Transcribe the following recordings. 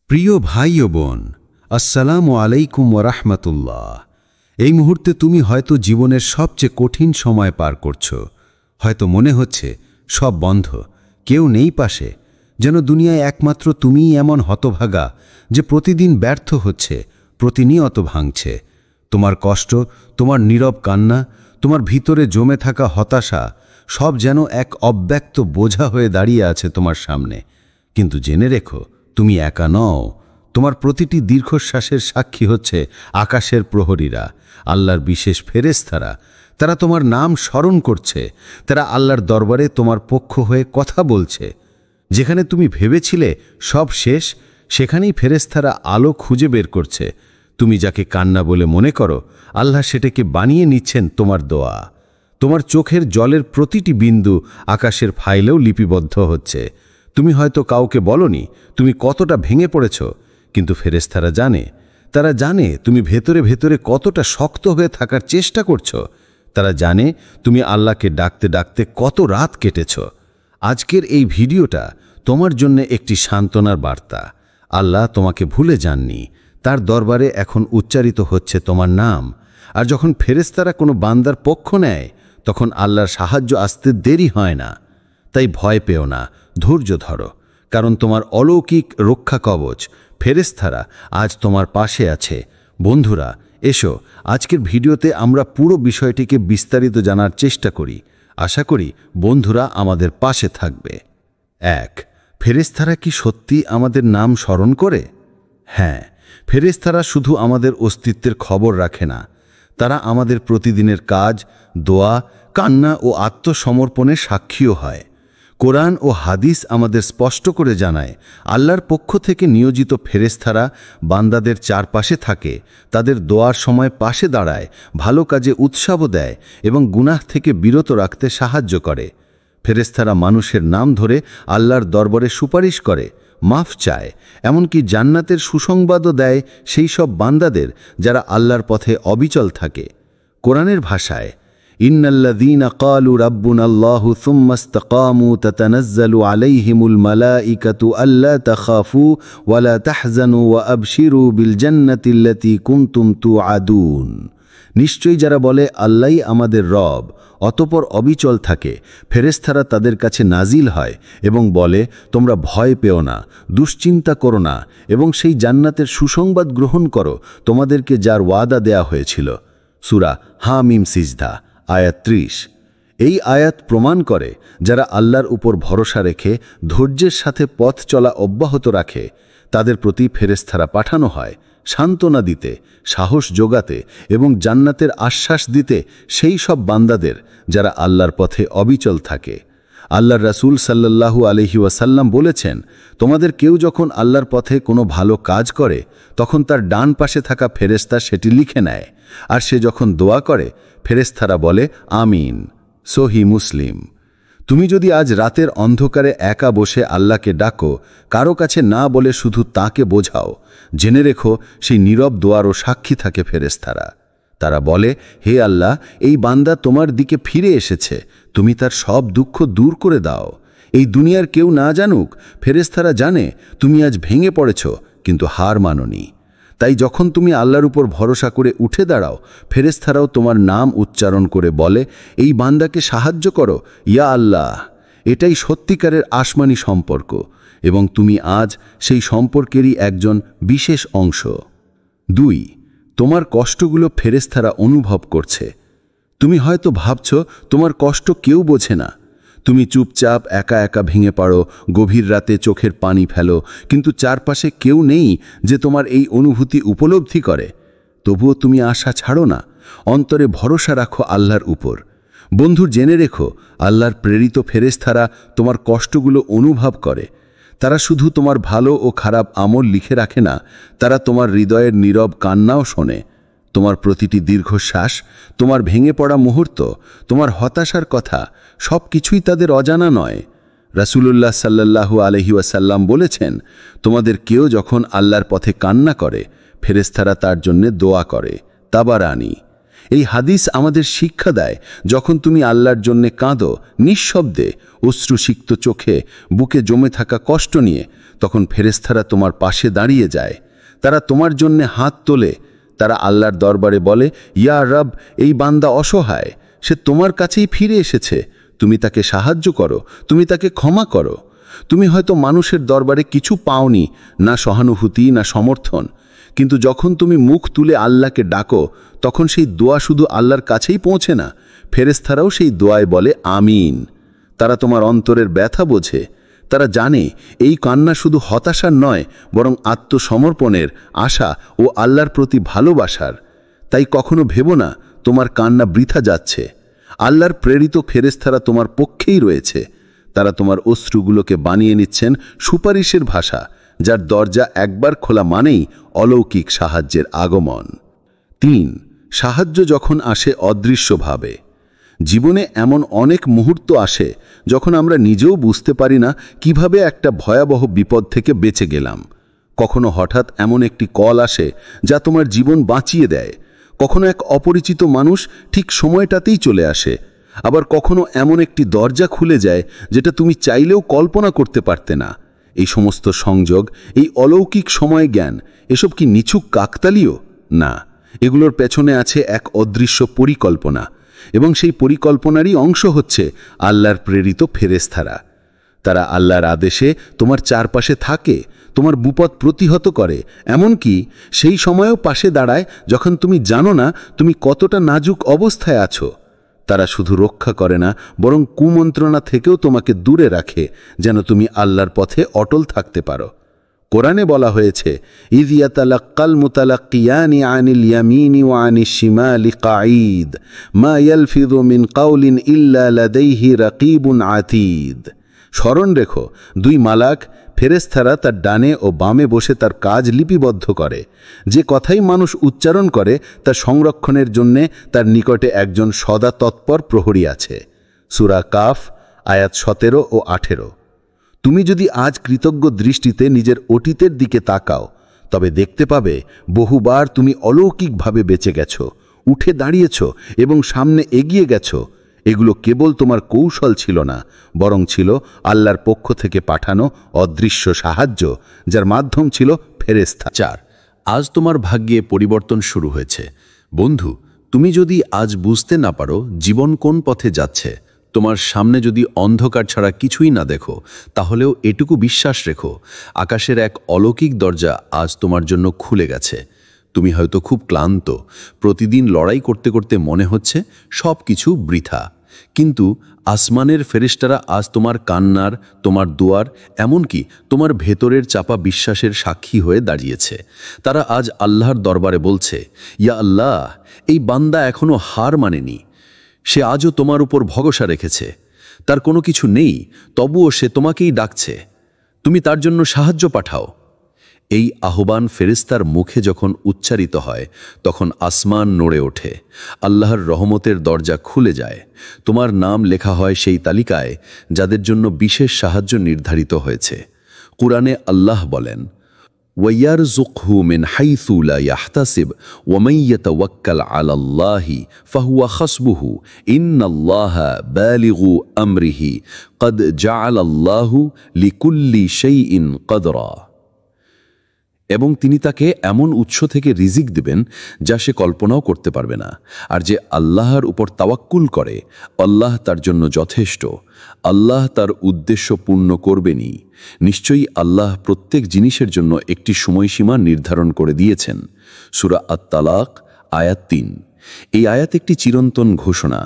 প্রিয় ভাই ও বোন, আসসালামু আলাইকুম ওয়া রাহমাতুল্লাহ। এই মুহূর্তে তুমি হয়তো জীবনের সবচেয়ে কঠিন সময় পার করছো। হয়তো মনে হচ্ছে সব বন্ধ, কেউ নেই পাশে, যেন দুনিয়ায় একমাত্র তুমিই এমন হতভাগা যে প্রতিদিন ব্যর্থ হচ্ছে, প্রতিনিয়ত ভাঙছে। তোমার কষ্ট, তোমার নীরব কান্না, তোমার ভিতরে জমে থাকা হতাশা সব যেন এক অব্যক্ত বোঝা হয়ে দাঁড়িয়ে আছে তোমার সামনে। কিন্তু জেনে রেখো, তুমি একা নও। তোমার প্রতিটি দীর্ঘশ্বাসের সাক্ষী হচ্ছে আকাশের প্রহরীরা, আল্লাহর বিশেষ ফেরেশতারা। তারা তোমার নাম স্মরণ করছে, তারা আল্লাহর দরবারে তোমার পক্ষ হয়ে কথা বলছে। যেখানে তুমি ভেবেছিলে সব শেষ, সেখানেই ফেরেশতারা আলো খুঁজে বের করছে। তুমি যাকে কান্না বলে মনে করো, আল্লাহ সেটাকে বানিয়ে নিচ্ছেন তোমার দোয়া। তোমার চোখের জলের প্রতিটি বিন্দু আকাশের ফাইলেও লিপিবদ্ধ হচ্ছে। তুমি হয়তো কাউকে বলনি তুমি কতটা ভেঙে পড়েছ, কিন্তু ফেরেশতারা জানে। তারা জানে তুমি ভেতরে ভেতরে কতটা শক্ত হয়ে থাকার চেষ্টা করছো। তারা জানে তুমি আল্লাহকে ডাকতে ডাকতে কত রাত কেটেছ। আজকের এই ভিডিওটা তোমার জন্য একটি সান্ত্বনার বার্তা। আল্লাহ তোমাকে ভুলে যাননি, তার দরবারে এখন উচ্চারিত হচ্ছে তোমার নাম। আর যখন ফেরেশতারা কোনো বান্দার পক্ষ নেয়, তখন আল্লাহর সাহায্য আসতে দেরি হয় না। তাই ভয় পেও না, ধৈর্য ধরো, কারণ তোমার অলৌকিক রক্ষা কবচ ফেরেশতারা আজ তোমার পাশে আছে। বন্ধুরা, এসো আজকের ভিডিওতে আমরা পুরো বিষয়টিকে বিস্তারিত জানার চেষ্টা করি। আশা করি বন্ধুরা আমাদের পাশে থাকবে। 1. ফেরেশতারা কি সত্যি আমাদের নাম স্মরণ করে? হ্যাঁ, ফেরেশতারা শুধু আমাদের অস্তিত্বের খবর রাখে না, তারা আমাদের প্রতিদিনের কাজ, দোয়া, কান্না ও আত্মসমর্পণের সাক্ষীও হয়। কোরআন ও হাদিস আমাদের স্পষ্ট করে জানায়, আল্লাহর পক্ষ থেকে নিয়োজিত ফেরেশতারা বান্দাদের চারপাশে থাকে, তাদের দোয়ার সময় পাশে দাঁড়ায়, ভালো কাজে উৎসাহ দেয় এবং গুনাহ থেকে বিরত রাখতে সাহায্য করে। ফেরেশতারা মানুষের নাম ধরে আল্লাহর দরবারে সুপারিশ করে, মাফ চায়, এমনকি জান্নাতের সুসংবাদও দেয় সেই সব বান্দাদের যারা আল্লাহর পথে অবিচল থাকে। কোরআনের ভাষায়, ইন্নাল্লাযীনা ক্বালু রাব্বুনাল্লাহু সুম্মা ইসতাকামু তাতানাজ্জালু আলাইহিমুল মালাঈকাতু আল্লা তাখাফু ওয়া লা তাহজানু ওয়া আবশিরু বিল জান্নাতিল্লাতী কুনতুম তুআদুন। নিশ্চয়ই যারা বলে আল্লাহই আমাদের রব, অতঃপর অবিচল থাকে, ফেরেশতারা তাদের কাছে নাজিল হয় এবং বলে, তোমরা ভয় পেও না, দুশ্চিন্তা করো না এবং সেই জান্নাতের সুসংবাদ গ্রহণ করো তোমাদেরকে যার ওয়াদা দেয়া হয়েছিল। সূরা হামিম সিজদা, আয়াত 30। এই আয়াত প্রমাণ করে যারা আল্লাহর উপর ভরসা রেখে ধৈর্যের সাথে পথ চলা অব্যাহত রাখে, তাদের প্রতি ফেরেশতারা পাঠানো হয় সান্ত্বনা দিতে, সাহস যোগাতে এবং জান্নাতের আশ্বাস দিতে সেই সব বান্দাদের যারা আল্লাহর পথে অবিচল থাকে। আল্লাহর রাসূল সাল্লাল্লাহু আলাইহি ওয়াসাল্লাম বলেছেন, তোমাদের কেউ যখন আল্লাহর পথে কোনো ভালো কাজ করে, তখন তার ডান পাশে থাকা ফেরেশতা সেটি লিখে নেয়, আর সে যখন দোয়া করে ফেরেশতারা বলে আমিন। সহিহ মুসলিম। তুমি যদি আজ রাতের অন্ধকারে একা বসে আল্লাহকে ডাকো, কারো কাছে না বলে শুধু তাকে বোঝাও, জেনে রেখো সেই নীরব দোয়ারও সাক্ষী থাকে ফেরেশতারা। তারা বলে, হে আল্লাহ, এই বান্দা তোমার দিকে ফিরে এসেছে, তুমি তার সব দুঃখ দূর করে দাও। এই দুনিয়ার কেউ না জানুক, ফেরেশতারা জানে তুমি আজ ভেঙে পড়েছ, কিন্তু হার মানোনি। তাই যখন তুমি আল্লাহর উপর ভরসা করে উঠে দাঁড়াও, ফেরেশতারাও তোমার নাম উচ্চারণ করে বলে, এই বান্দাকে সাহায্য করো ইয়া আল্লাহ। এটাই সত্যিকারের আসমানি সম্পর্ক, এবং তুমি আজ সেই সম্পর্কেরই একজন বিশেষ অংশ। 2. তোমার কষ্টগুলো ফেরেশতারা অনুভব করছে। তুমি হয়তো ভাবছ তোমার কষ্ট কেউ বোঝে না। তুমি চুপচাপ একা একা ভেঙে পড়ো, গভীর রাতে চোখের পানি ফেলো, কিন্তু চারপাশে কেউ নেই যে তোমার এই অনুভূতি উপলব্ধি করে। তবুও তুমি আশা ছাড়ো না, অন্তরে ভরসা রাখো আল্লাহর উপর। বন্ধু, জেনে রেখো, আল্লাহর প্রেরিত ফেরেশতারা তোমার কষ্টগুলো অনুভব করে। তারা শুধু তোমার ভালো ও খারাপ আমল লিখে রাখে না, তারা তোমার হৃদয়ের নীরব কান্নাও শোনে। তোমার প্রতিটি দীর্ঘশ্বাস, তোমার ভেঙে পড়া মুহূর্ত, তোমার হতাশার কথা, সব কিছুই তাদের অজানা নয়। রাসূলুল্লাহ সাল্লাল্লাহু আলাইহি ওয়াসাল্লাম বলেছেন, তোমাদের কেউ যখন আল্লাহর পথে কান্না করে, ফেরেশতারা তার জন্য দোয়া করে। তাবারানী। এই হাদিস আমাদের শিক্ষা দেয়, যখন তুমি আল্লাহর জন্যে কাঁদো নিঃশব্দে, অশ্রুসিক্ত চোখে, বুকে জমে থাকা কষ্ট নিয়ে, তখন ফেরেশতারা তোমার পাশে দাঁড়িয়ে যায়। তারা তোমার জন্য হাত তোলে। তারা আল্লাহর দরবারে বলে, ইয়া রব, এই বান্দা অসহায়, সে তোমার কাছেই ফিরে এসেছে। তুমি তাকে সাহায্য করো, তুমি তাকে ক্ষমা করো। তুমি হয়তো মানুষের দরবারে কিছু পাওনি, না সহানুভূতি না সমর্থন, কিন্তু যখন তুমি মুখ তুলে আল্লাহকে ডাকো, তখন সেই দোয়া শুধু আল্লাহর কাছেই পৌঁছে না, ফেরেশতারাও সেই দোয়ায় বলে আমিন। তারা তোমার অন্তরের ব্যথা বোঝে। তারা জানে এই কান্না শুধু হতাশার নয়, বরং আত্মসমর্পণের, আশা ও আল্লাহর প্রতি ভালোবাসার। তাই কখনো ভেবো না তোমার কান্না বৃথা যাচ্ছে। আল্লাহর প্রেরিত ফেরেশতারা তোমার পক্ষেই রয়েছে। তারা তোমার অশ্রুগুলোকে বানিয়ে নিচ্ছেন সুপারিশের ভাষা, যার দরজা একবার খোলা মানেই অলৌকিক সাহায্যের আগমন। 3. সাহায্য যখন আসে অদৃশ্যভাবে। জীবনে এমন অনেক মুহূর্ত আসে যখন আমরা নিজেও বুঝতে পারি না কিভাবে একটা ভয়াবহ বিপদ থেকে বেঁচে গেলাম। কখনো হঠাৎ এমন একটি কল আসে যা তোমার জীবন বাঁচিয়ে দেয়। কখনো এক অপরিচিত মানুষ ঠিক সময়টাতেই চলে আসে। আবার কখনো এমন একটি দরজা খুলে যায় যেটা তুমি চাইলেও কল্পনা করতে পারতে না। এই সমস্ত সংযোগ, এই অলৌকিক সময় জ্ঞান, এসব কি নিছক কাকতালীয়? না, এগুলোর পেছনে আছে এক অদৃশ্য পরিকল্পনা, এবং সেই পরিকল্পনারই অংশ হচ্ছে আল্লাহর প্রেরিত ফেরেশতারা। তারা আল্লাহর আদেশে তোমার চারপাশে থাকে, তোমার বিপদ প্রতিহত করে, এমনকি সেই সময়েও পাশে দাঁড়ায় যখন তুমি জানো না তুমি কতটা নাজুক অবস্থায় আছো। তারা শুধু রক্ষা করে না, বরং কুমন্ত্রণা থেকেও তোমাকে দূরে রাখে, যেন তুমি আল্লাহর পথে অটল থাকতে পারো। কোরআনে বলা হয়েছে, ইয ইয়াতালাক্কাল মুতালাক্কিয়ানি আনিল ইয়ামিনি ওয়া আনিশ শিমালি কাঈদ মা ইয়ালফিযু মিন কাওলিন ইল্লা লাদাইহি রাকীবুন আতীদ। স্মরণ রেখো, দুই মালাক ফেরেশতারা তার ডানে ও বামে বসে তার কাজ লিপিবদ্ধ করে। যে কথাই মানুষ উচ্চারণ করে তার সংরক্ষণের জন্যে তার নিকটে একজন সদা তৎপর প্রহরী আছে। সূরা কাফ আয়াত 17 ও 18। তুমি যদি আজ কৃতজ্ঞ দৃষ্টিতে নিজের অতীতের দিকে তাকাও, তবে দেখতে পাবে বহুবার তুমি অলৌকিকভাবে বেঁচে গেছো, উঠে দাঁড়িয়েছ এবং সামনে এগিয়ে গেছো। এগুলো কেবল তোমার কৌশল ছিল না, বরং ছিল আল্লাহর পক্ষ থেকে পাঠানো অদৃশ্য সাহায্য, যার মাধ্যম ছিল ফেরেশতা। 4. আজ তোমার ভাগ্যে পরিবর্তন শুরু হয়েছে। বন্ধু, তুমি যদি আজ বুঝতে না পারো জীবন কোন পথে যাচ্ছে, তোমার সামনে যদি অন্ধকার ছাড়া কিছুই না দেখো, তাহলেও এটুকু বিশ্বাস রেখো, আকাশের এক অলৌকিক দরজা আজ তোমার জন্য খুলে গেছে। তুমি হয়তো খুব ক্লান্ত, প্রতিদিন লড়াই করতে করতে মনে হচ্ছে সব কিছু বৃথা, কিন্তু আসমানের ফেরেশতারা আজ তোমার কান্নার, তোমার দোয়ার, এমনকি তোমার ভেতরের চাপা বিশ্বাসের সাক্ষী হয়ে দাঁড়িয়েছে। তারা আজ আল্লাহর দরবারে বলছে, ইয়া আল্লাহ, এই বান্দা এখনো হার মানেনি। সে আজও তোমার উপর ভরসা রেখেছে। তার কোনো কিছু নেই, তবুও সে তোমাকেই ডাকছে। তুমি তার জন্য সাহায্য পাঠাও। এই আহ্বান ফেরেশতার মুখে যখন উচ্চারিত হয়, তখন আসমান নড়ে ওঠে, আল্লাহর রহমতের দরজা খুলে যায়। তোমার নাম লেখা হয় সেই তালিকায় যাদের জন্য বিশেষ সাহায্য নির্ধারিত হয়েছে। কুরআনে আল্লাহ বলেন, ওয়ায়ারযুকহু মিন হাইসু লা ইয়াহতাসিব ওয়া মান ইয়াতাওয়াক্কাল আলাল্লাহি ফাহুয়া হাসবুহু ইন্নাল্লাহা বালিগু আমরিহি ক্বাদ জাআলাল্লাহু লিকুল্লি শাইইন কদরা। এবং তিনি তাকে এমন উৎস থেকে রিজিক দেবেন যা সে কল্পনাও করতে পারবে না। আর যে আল্লাহর উপর তাওয়াক্কুল করে, আল্লাহ তার জন্য যথেষ্ট। আল্লাহ তার উদ্দেশ্য পূর্ণ করবেনই। নিশ্চয়ই আল্লাহ প্রত্যেক জিনিসের জন্য একটি সময়সীমা নির্ধারণ করে দিয়েছেন। সূরা আত-তালাক আয়াত 3। এই আয়াত একটি চিরন্তন ঘোষণা।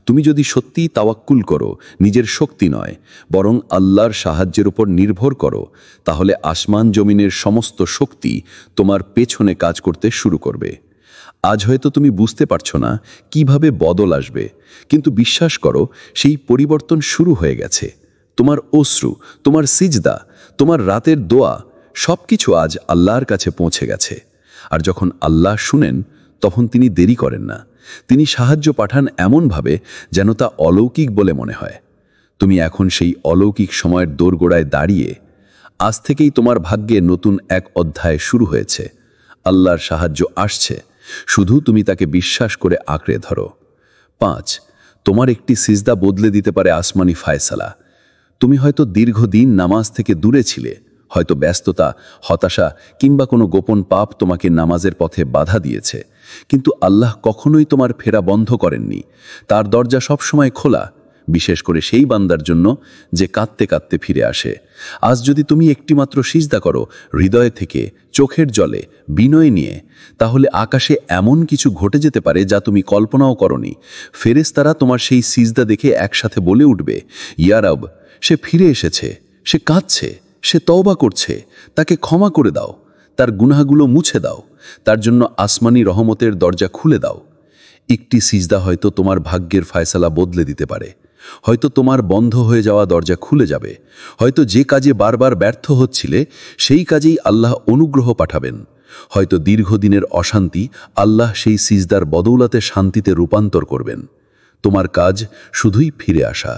তুমি যদি সত্যিই তাওয়াক্কুল করো, নিজের শক্তি নয় বরং আল্লাহর সাহায্যের উপর নির্ভর করো, তাহলে আসমান জমিনের সমস্ত শক্তি তোমার পেছনে কাজ করতে শুরু করবে। আজ হয়তো তুমি বুঝতে পারছো না কিভাবে বদল আসবে, কিন্তু বিশ্বাস করো, সেই পরিবর্তন শুরু হয়ে গেছে। তোমার অশ্রু, তোমার সিজদা, তোমার রাতের দোয়া, সবকিছু আজ আল্লাহর কাছে পৌঁছে গেছে। আর যখন আল্লাহ শুনেন, তখন তিনি দেরি করেন না। তিনি সাহায্য পাঠান এমনভাবে যেন তা অলৌকিক বলে মনে হয়। তুমি এখন সেই অলৌকিক সময়ের দোরগোড়ায় দাঁড়িয়ে। আজ থেকেই তোমার ভাগ্যে নতুন এক অধ্যায় শুরু হয়েছে। আল্লাহর সাহায্য আসছে, শুধু তুমি তাকে বিশ্বাস করে আঁকড়ে ধরো। 5. তোমার একটি সিজদা বদলে দিতে পারে আসমানি ফায়সালা। তুমি হয়তো দীর্ঘদিন নামাজ থেকে দূরে ছিলে, হয়তো ব্যস্ততা, হতাশা কিংবা কোনো গোপন পাপ তোমাকে নামাজের পথে বাধা দিয়েছে, কিন্তু আল্লাহ কখনোই তোমার ফেরা বন্ধ করেননি। তার দরজা সবসময় খোলা, বিশেষ করে সেই বান্দার জন্য যে কাঁদতে কাঁদতে ফিরে আসে। আজ যদি তুমি একটিমাত্র সিজদা করো হৃদয় থেকে, চোখের জলে, বিনয় নিয়ে, তাহলে আকাশে এমন কিছু ঘটে যেতে পারে যা তুমি কল্পনাও করনি। ফেরেশতারা তোমার সেই সিজদা দেখে একসাথে বলে উঠবে, ইয়া রব, সে ফিরে এসেছে, সে কাঁদছে, সে তওবা করছে, তাকে ক্ষমা করে দাও, তার গুনাহগুলো মুছে দাও, তার জন্য আসমানি রহমতের দরজা খুলে দাও। একটি সিজদা হয়তো তোমার ভাগ্যের ফয়সালা বদলে দিতে পারে। হয়তো তোমার বন্ধ হয়ে যাওয়া দরজা খুলে যাবে। হয়তো যে কাজে বারবার ব্যর্থ হচ্ছিলে সেই কাজেই আল্লাহ অনুগ্রহ পাঠাবেন। হয়তো দীর্ঘদিনের অশান্তি আল্লাহ সেই সিজদার বদৌলতে শান্তিতে রূপান্তর করবেন। তোমার কাজ শুধুই ফিরে আসা,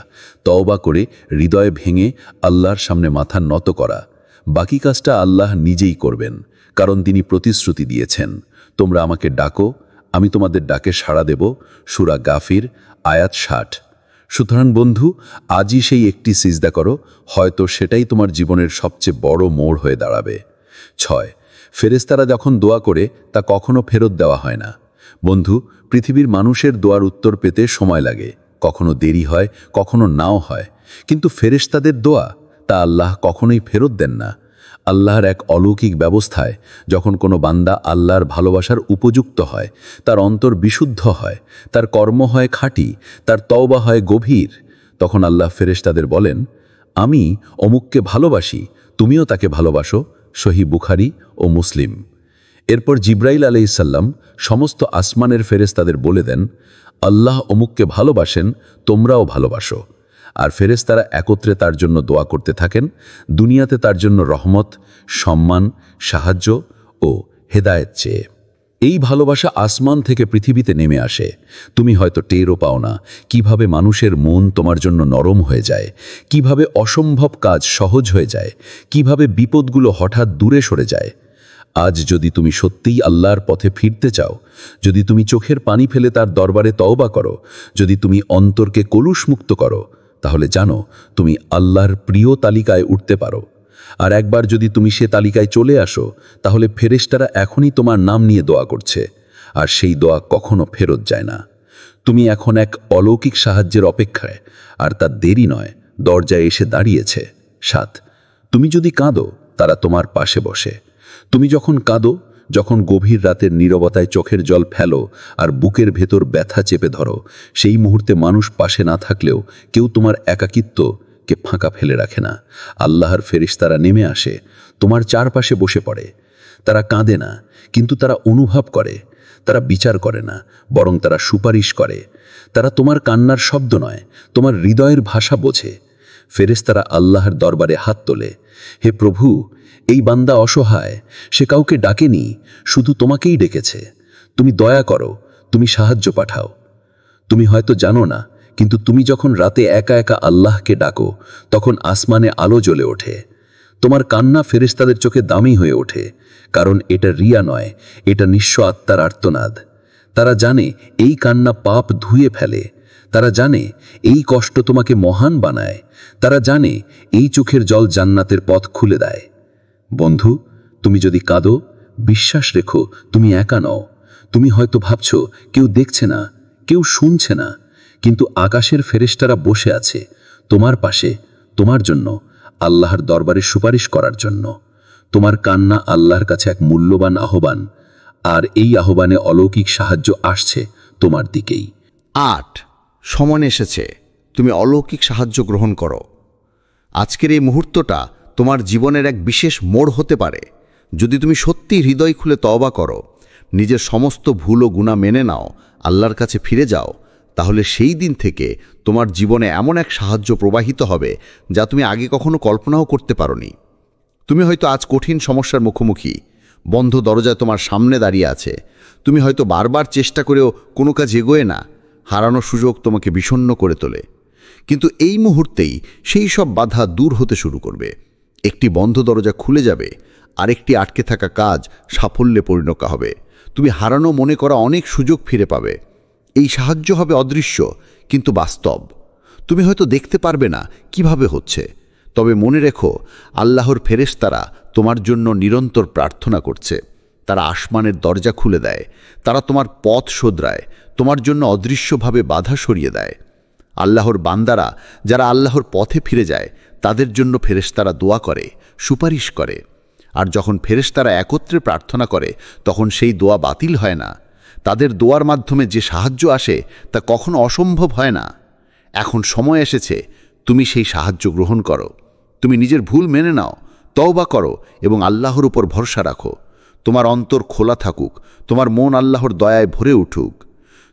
তওবা করে হৃদয় ভেঙে আল্লাহর সামনে মাথা নত করা। বাকি কাজটা আল্লাহ নিজেই করবেন, কারণ তিনি প্রতিশ্রুতি দিয়েছেন, তোমরা আমাকে ডাকো, আমি তোমাদের ডাকে সাড়া দেব। সূরা গাফির আয়াত 60। সুতরাং বন্ধু, আজই সেই একটি সিজদা করো, হয়তো সেটাই তোমার জীবনের সবচেয়ে বড় মোড় হয়ে দাঁড়াবে। 6, ফেরেশতারা যখন দোয়া করে তা কখনো ফেরত দেওয়া হয় না। বন্ধু, পৃথিবীর মানুষের দোয়ার উত্তর পেতে সময় লাগে, কখনো দেরি হয়, কখনো নাও হয়, কিন্তু ফেরেশতাদের দোয়া তা আল্লাহ কখনোই ফেরত দেন না। আল্লাহর এক অলৌকিক ব্যবস্থায় যখন কোনো বান্দা আল্লাহর ভালোবাসার উপযুক্ত হয়, তার অন্তর বিশুদ্ধ হয়, তার কর্ম হয় খাঁটি, তার তওবা হয় গভীর, তখন আল্লাহ ফেরেশতাদের বলেন, আমি অমুককে ভালোবাসি, তুমিও তাকে ভালোবাসো। সহিহ বুখারী ও মুসলিম। এরপর জিব্রাইল আলাইহিসসালাম সমস্ত আসমানের ফেরেশতাদের বলে দেন, আল্লাহ অমুককে ভালোবাসেন, তোমরাও ভালোবাসো। আর ফেরেশতারা একত্রে তার জন্য দোয়া করতে থাকেন, দুনিয়াতে তার জন্য রহমত, সম্মান, সাহায্য ও হেদায়েত চেয়ে। এই ভালোবাসা আসমান থেকে পৃথিবীতে নেমে আসে। তুমি হয়তো টেরও পাও না কিভাবে মানুষের মন তোমার জন্য নরম হয়ে যায়, কিভাবে অসম্ভব কাজ সহজ হয়ে যায়, কিভাবে বিপদগুলো হঠাৎ দূরে সরে যায়। আজ যদি তুমি সত্যিই আল্লাহর পথে ফিরতে চাও, যদি তুমি চোখের পানি ফেলে তার দরবারে তওবা করো, যদি তুমি অন্তরকে কলুষমুক্ত করো, তাহলে জানো তুমি আল্লাহর প্রিয় তালিকায় উঠতে পারো। আর একবার যদি তুমি সে তালিকায় চলে আসো, তাহলে ফেরেশতারা এখনই তোমার নাম নিয়ে দোয়া করছে, আর সেই দোয়া কখনো ফেরত যায় না। তুমি এখন এক অলৌকিক সাহায্যের অপেক্ষায়, আর তার দেরি নয়, দরজায় এসে দাঁড়িয়েছে। 7, তুমি যদি কাঁদো, তারা তোমার পাশে বসে। তুমি যখন কাঁদো, যখন গভীর রাতের নীরবতায় চোখের জল ফেলো আর বুকের ভেতর ব্যথা চেপে ধরো, সেই মুহূর্তে মানুষ পাশে না থাকলেও কেউ তোমার একাকিত্বকে ফাঁকা ফেলে রাখে না। আল্লাহর ফেরেশতারা নেমে আসে, তোমার চারপাশে বসে পড়ে। তারা কাঁদে না, কিন্তু তারা অনুভব করে। তারা বিচার করে না, বরং তারা সুপারিশ করে। তারা তোমার কান্নার শব্দ নয়, তোমার হৃদয়ের ভাষা বোঝে। ফেরেশতারা আল্লাহর দরবারে হাত তোলে, হে প্রভু, এই বান্দা অসহায়, সে কাউকে ডাকেনি, শুধু তোমাকেই ডেকেছে। তুমি দয়া করো, তুমি সাহায্য পাঠাও। তুমি হয়তো জানো না, কিন্তু তুমি যখন রাতে একা একা আল্লাহকে ডাকো, তখন আসমানে আলো জ্বলে ওঠে। তোমার কান্না ফেরেশতাদের চোখে দামি হয়ে ওঠে, কারণ এটা রিয়া নয়, এটা নিঃস্ব আত্মার আর্তনাদ। তারা জানে এই কান্না পাপ ধুয়ে ফেলে। তারা জানে এই কষ্ট তোমাকে মহান বানায়। তারা জানে এই চোখের জল জান্নাতের পথ খুলে দেয়। বন্ধু, তুমি যদি কাঁদো, বিশ্বাস রেখো তুমি একা নও। তুমি হয়তো ভাবছো কেউ দেখছে না, কেউ শুনছে না, কিন্তু আকাশের ফেরেশতারা বসে আছে তোমার পাশে, তোমার জন্য, আল্লাহর দরবারে সুপারিশ করার জন্য। তোমার কান্না আল্লাহর কাছে এক মূল্যবান আহ্বান, আর এই আহ্বানে অলৌকিক সাহায্য আসছে তোমার দিকেই। 8, সময় এসেছে তুমি অলৌকিক সাহায্য গ্রহণ করো। আজকের এই মুহূর্তটা তোমার জীবনের এক বিশেষ মোড় হতে পারে। যদি তুমি সত্যি হৃদয় খুলে তওবা করো, নিজের সমস্ত ভুল ও গুনাহ মেনে নাও, আল্লাহর কাছে ফিরে যাও, তাহলে সেই দিন থেকে তোমার জীবনে এমন এক সাহায্য প্রবাহিত হবে যা তুমি আগে কখনো কল্পনাও করতে পারোনি। তুমি হয়তো আজ কঠিন সমস্যার মুখোমুখি, বন্ধ দরজায় তোমার সামনে দাঁড়িয়ে আছে। তুমি হয়তো বারবার চেষ্টা করেও কোনো কাজ এগোয় না, হারানো সুযোগ তোমাকে বিষণ্ণ করে তোলে। কিন্তু এই মুহূর্তেই সেই সব বাধা দূর হতে শুরু করবে। একটি বন্ধ দরজা খুলে যাবে, আরেকটি আটকে থাকা কাজ সাফল্যে পরিণত হবে। তুমি হারানো মনে করা অনেক সুযোগ ফিরে পাবে। এই সাহায্য হবে অদৃশ্য কিন্তু বাস্তব। তুমি হয়তো দেখতে পারবে না কিভাবে হচ্ছে, তবে মনে রেখো, আল্লাহর ফেরেশতারা তোমার জন্য নিরন্তর প্রার্থনা করছে। তারা আসমানের দরজা খুলে দেয়, তারা তোমার পথ শোধরায়, তোমার জন্য অদৃশ্যভাবে বাধা সরিয়ে দেয়। আল্লাহর বান্দারা যারা আল্লাহর পথে ফিরে যায়, তাদের জন্য ফেরেশতারা দোয়া করে, সুপারিশ করে। আর যখন ফেরেশতারা একত্রে প্রার্থনা করে, তখন সেই দোয়া বাতিল হয় না। তাদের দোয়ার মাধ্যমে যে সাহায্য আসে তা কখনো অসম্ভব হয় না। এখন সময় এসেছে তুমি সেই সাহায্য গ্রহণ করো। তুমি নিজের ভুল মেনে নাও, তওবা করো এবং আল্লাহর উপর ভরসা রাখো। তোমার অন্তর খোলা থাকুক, তোমার মন আল্লাহর দয়ায় ভরে উঠুক।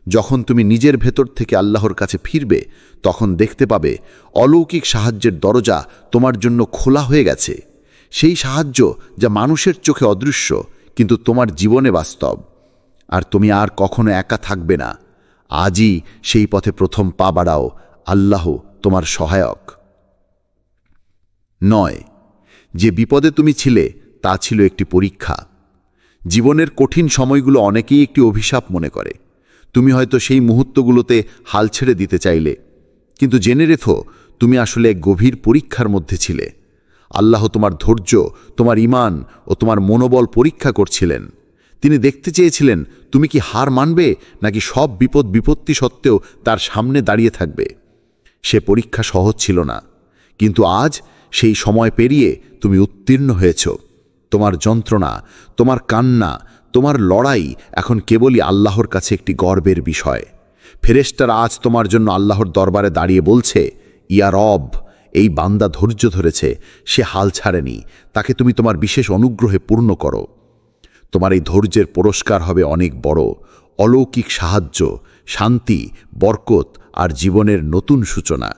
যখন তুমি নিজের ভেতর থেকে আল্লাহর কাছে ফিরবে, তখন দেখতে পাবে অলৌকিক সাহায্যের দরজা তোমার জন্য খোলা হয়ে গেছে। সেই সাহায্য যা মানুষের চোখে অদৃশ্য, কিন্তু তোমার জীবনে বাস্তব। আর তুমি আর কখনো একা থাকবে না। আজই সেই পথে প্রথম পা বাড়াও। আল্লাহ তোমার সহায়ক। 9, যে বিপদে তুমি ছিলে তা ছিল একটি পরীক্ষা। জীবনের কঠিন সময়গুলো অনেকেই একটি অভিশাপ মনে করে। তুমি হয়তো সেই মুহূর্তগুলোতে হাল ছেড়ে দিতে চাইলে, কিন্তু জেনে রেখো, তুমি আসলে এক গভীর পরীক্ষার মধ্যে ছিলে। আল্লাহ তোমার ধৈর্য, তোমার ঈমান ও তোমার মনোবল পরীক্ষা করছিলেন। তিনি দেখতে চেয়েছিলেন তুমি কি হার মানবে, নাকি সব বিপত্তি সত্ত্বেও তার সামনে দাঁড়িয়ে থাকবে। সে পরীক্ষা সহজ ছিল না, কিন্তু আজ সেই সময় পেরিয়ে তুমি উত্তীর্ণ হয়েছ। তোমার যন্ত্রণা, তোমার কান্না, তোমার লড়াই এখন কেবলই আল্লাহর কাছে একটি গর্বের বিষয়। ফেরেশতারা আজ তোমার জন্য আল্লাহর দরবারে দাঁড়িয়ে বলছে, ইয়া রব, এই বান্দা ধৈর্য ধরেছে, সে হাল ছাড়েনি, তাকে তুমি তোমার বিশেষ অনুগ্রহে পূর্ণ করো। তোমার এই ধৈর্যের পুরস্কার হবে অনেক বড়, অলৌকিক সাহায্য, শান্তি, বরকত আর জীবনের নতুন সূচনা।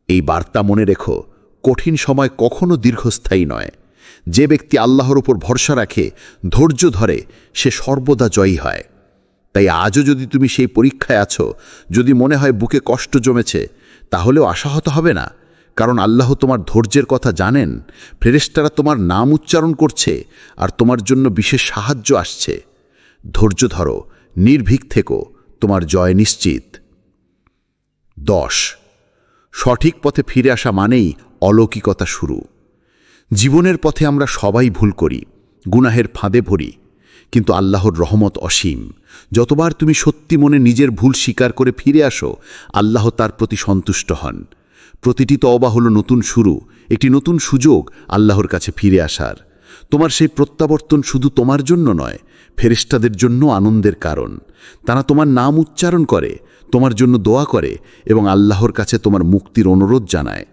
এই বার্তা মনে রেখো, কঠিন সময় কখনো দীর্ঘস্থায়ী নয়। যে ব্যক্তি আল্লাহর উপর ভরসা রাখে, ধৈর্য ধরে, সে সর্বদা জয়ী হয়। তাই আজও যদি তুমি সেই পরীক্ষায় আছো, যদি মনে হয় বুকে কষ্ট জমেছে, তাহলেও আশাহত হবে না, কারণ আল্লাহ তোমার ধৈর্যের কথা জানেন। ফেরেশতারা তোমার নাম উচ্চারণ করছে আর তোমার জন্য বিশেষ সাহায্য আসছে। ধৈর্য ধরো, নির্ভীক থেকো, তোমার জয় নিশ্চিত। 10, সঠিক পথে ফিরে আসা মানেই অলৌকিকতা শুরু। জীবনের পথে আমরা সবাই ভুল করি, গুনাহের ফাঁদে ভরি, কিন্তু আল্লাহর রহমত অসীম। যতবার তুমি সত্যি মনে নিজের ভুল স্বীকার করে ফিরে আসো, আল্লাহ তার প্রতি সন্তুষ্ট হন। প্রতিটি তওবা হলো নতুন শুরু, একটি নতুন সুযোগ আল্লাহর কাছে ফিরে আসার। তোমার সেই প্রত্যাবর্তন শুধু তোমার জন্য নয়, ফেরেশতাদের জন্য আনন্দের কারণ। তারা তোমার নাম উচ্চারণ করে, তোমার জন্য দোয়া করে এবং আল্লাহর কাছে তোমার মুক্তির অনুরোধ জানায়।